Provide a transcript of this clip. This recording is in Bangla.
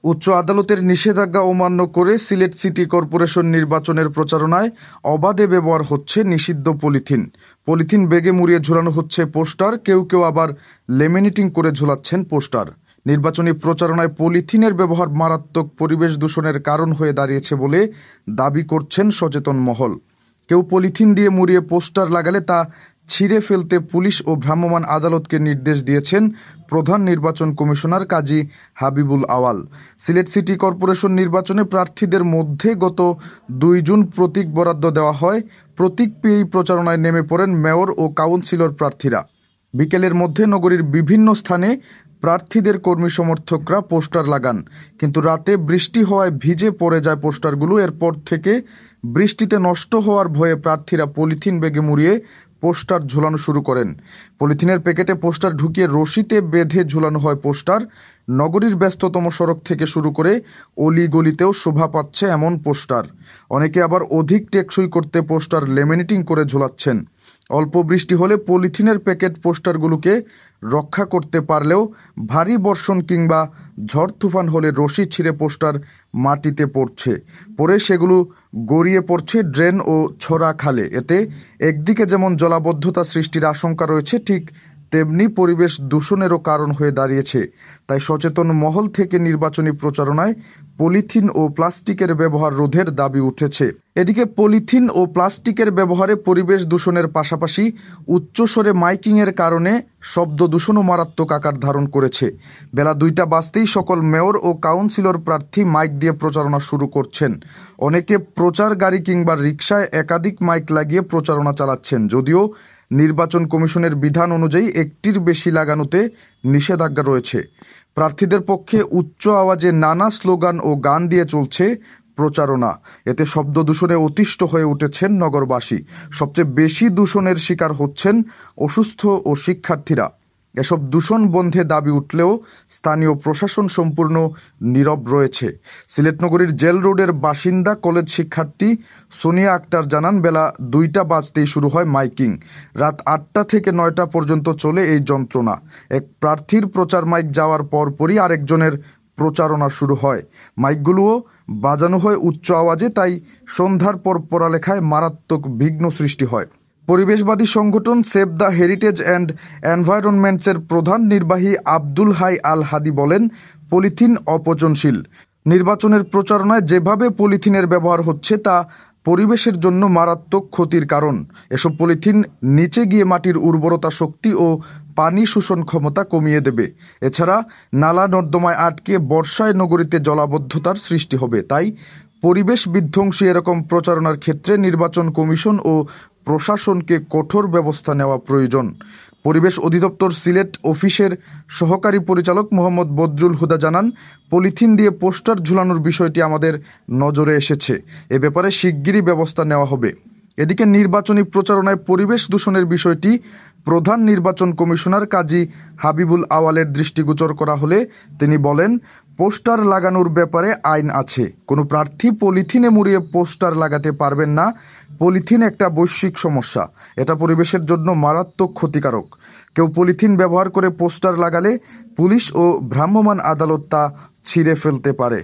উচ্চ আদালতের নিষেধাজ্ঞা অমান্য করে সিলেট সিটি কর্পোরেশন নির্বাচনের প্রচারণায় অবাধে ব্যবহার হচ্ছে নিষিদ্ধ পলিথিন বেগে মুড়িয়ে ঝুলানো হচ্ছে পোস্টার, কেউ কেউ আবার লেমিনেটিং করে ঝুলাচ্ছেন পোস্টার। নির্বাচনী প্রচারণায় পলিথিনের ব্যবহার মারাত্মক পরিবেশ দূষণের কারণ হয়ে দাঁড়িয়েছে বলে দাবি করছেন সচেতন মহল। কেউ পলিথিন দিয়ে মুড়িয়ে পোস্টার লাগালে তা ছিঁড়ে ফেলতে পুলিশ ও ভ্রাম্যমাণ আদালতকে নির্দেশ দিয়েছেন প্রধান নির্বাচন কমিশনার কাজী হাবিবুল আওয়াল। সিলেট সিটি কর্পোরেশন নির্বাচনে প্রার্থীদের মধ্যে গত 2 জুন প্রতীক বরাদ্দ দেওয়া হয়। প্রতীক পেয়েই প্রচারণায় নেমে পড়েন মেয়র ও কাউন্সিলর প্রার্থীরা। বিকেলের মধ্যে নগরীর বিভিন্ন স্থানে প্রার্থীদের কর্মী সমর্থকরা পোস্টার লাগান, কিন্তু রাতে বৃষ্টি হওয়ায় ভিজে পড়ে যায় পোস্টারগুলো। এরপর থেকে বৃষ্টিতে নষ্ট হওয়ার ভয়ে প্রার্থীরা পলিথিন বেগে মুড়িয়ে পোস্টার ঝুলানো শুরু করেন। পলিথিনের প্যাকেটে পোস্টার ঢুকিয়ে রশিতে বেঁধে ঝুলানো হয় পোস্টার। নগরীর ব্যস্ততম সড়ক থেকে শুরু করে অলিগলিতেও শোভা পাচ্ছে এমন পোস্টার। অনেকে আবার অধিক টেকসই করতে পোস্টার লেমিনেটিং করে ঝুলাচ্ছেন। অল্প বৃষ্টি হলে পলিথিনের প্যাকেট পোস্টারগুলোকে রক্ষা করতে পারলেও ভারী বর্ষণ কিংবা ঝড় তুফান হলে রশি ছিঁড়ে পোস্টার মাটিতে পড়ে সেগুলো গড়িয়ে পড়ছে ড্রেন ও ছড়া খালে। এতে একদিকে যেমন জলাবদ্ধতা সৃষ্টির আশঙ্কা রয়েছে, ঠিক তেমনি পরিবেশ দূষণেরও কারণ হয়ে দাঁড়িয়েছে। তাই সচেতন মহল থেকে নির্বাচনী প্রচারণায় পলিথিন ও প্লাস্টিকের ব্যবহার রোধের দাবি উঠেছে। এদিকে পলিথিন ও প্লাস্টিকের ব্যবহারে পরিবেশ দূষণের পাশাপাশি উচ্চস্বরে মাইকিংয়ের কারণে শব্দ দূষণও মারাত্মক আকার ধারণ করেছে। বেলা 2টা বাজতেই সকল মেয়র ও কাউন্সিলর প্রার্থী মাইক দিয়ে প্রচারণা শুরু করছেন। অনেকে প্রচার গাড়ি কিংবা রিকশায় একাধিক মাইক লাগিয়ে প্রচারণা চালাচ্ছেন। যদিও নির্বাচন কমিশনের বিধান অনুযায়ী একটির বেশি লাগানোতে নিষেধাজ্ঞা রয়েছে। প্রার্থীদের পক্ষে উচ্চ আওয়াজে নানা স্লোগান ও গান দিয়ে চলছে প্রচারণা। এতে শব্দ দূষণে অতিষ্ঠ হয়ে উঠেছেন নগরবাসী। সবচেয়ে বেশি দূষণের শিকার হচ্ছেন অসুস্থ ও শিক্ষার্থীরা। এসব দূষণ বন্ধে দাবি উঠলেও স্থানীয় প্রশাসন সম্পূর্ণ নীরব রয়েছে। সিলেট নগরীর জেল রোডের বাসিন্দা কলেজ শিক্ষার্থী সোনিয়া আক্তার জানান, বেলা 2টা বাজতেই শুরু হয় মাইকিং। রাত 8টা থেকে 9টা পর্যন্ত চলে এই যন্ত্রণা। এক প্রার্থীর প্রচার মাইক যাওয়ার পরপরই আরেকজনের প্রচারণা শুরু হয়। মাইকগুলোও বাজানো হয় উচ্চ আওয়াজে, তাই সন্ধ্যার পর পড়ালেখায় মারাত্মক বিঘ্ন সৃষ্টি হয়। পরিবেশবাদী সংগঠন সেভ দ্য হেরিটেজ অ্যান্ড এনভায়রনমেন্টসের প্রধান নির্বাহী আব্দুল হাই আল হাদি বলেন, পলিথিন অপচনশীল। নির্বাচনের প্রচারণায় যেভাবে পলিথিনের ব্যবহার হচ্ছে তা পরিবেশের জন্য মারাত্মক ক্ষতির কারণ। এসব পলিথিন নিচে গিয়ে মাটির উর্বরতা শক্তি ও পানি শোষণ ক্ষমতা কমিয়ে দেবে। এছাড়া নালা নর্দমায় আটকে বর্ষায় নগরীতে জলাবদ্ধতার সৃষ্টি হবে। তাই পরিবেশ বিধ্বংসী এরকম প্রচারণার ক্ষেত্রে নির্বাচন কমিশন ও প্রশাসনকে কঠোর ব্যবস্থা নেওয়া প্রয়োজন। পরিবেশ অধিদপ্তর সিলেট অফিসের সহকারী পরিচালক মোহাম্মদ বদরুল হুদা জানান, পলিথিন দিয়ে পোস্টার ঝুলানোর বিষয়টি আমাদের নজরে এসেছে। এ ব্যাপারে শিগগিরই ব্যবস্থা নেওয়া হবে। এদিকে নির্বাচনী প্রচারণায় পরিবেশ দূষণের বিষয়টি প্রধান নির্বাচন কমিশনার কাজী হাবিবুল আওয়ালের দৃষ্টিগোচর করা হলে তিনি বলেন, পোস্টার লাগানোর ব্যাপারে আইন আছে। কোনো প্রার্থী পলিথিনে মুড়িয়ে পোস্টার লাগাতে পারবেন না। পলিথিন একটা বৈশ্বিক সমস্যা, এটা পরিবেশের জন্য মারাত্মক ক্ষতিকারক। কেউ পলিথিন ব্যবহার করে পোস্টার লাগালে পুলিশ ও ভ্রাম্যমাণ আদালত তা ছিঁড়ে ফেলতে পারে।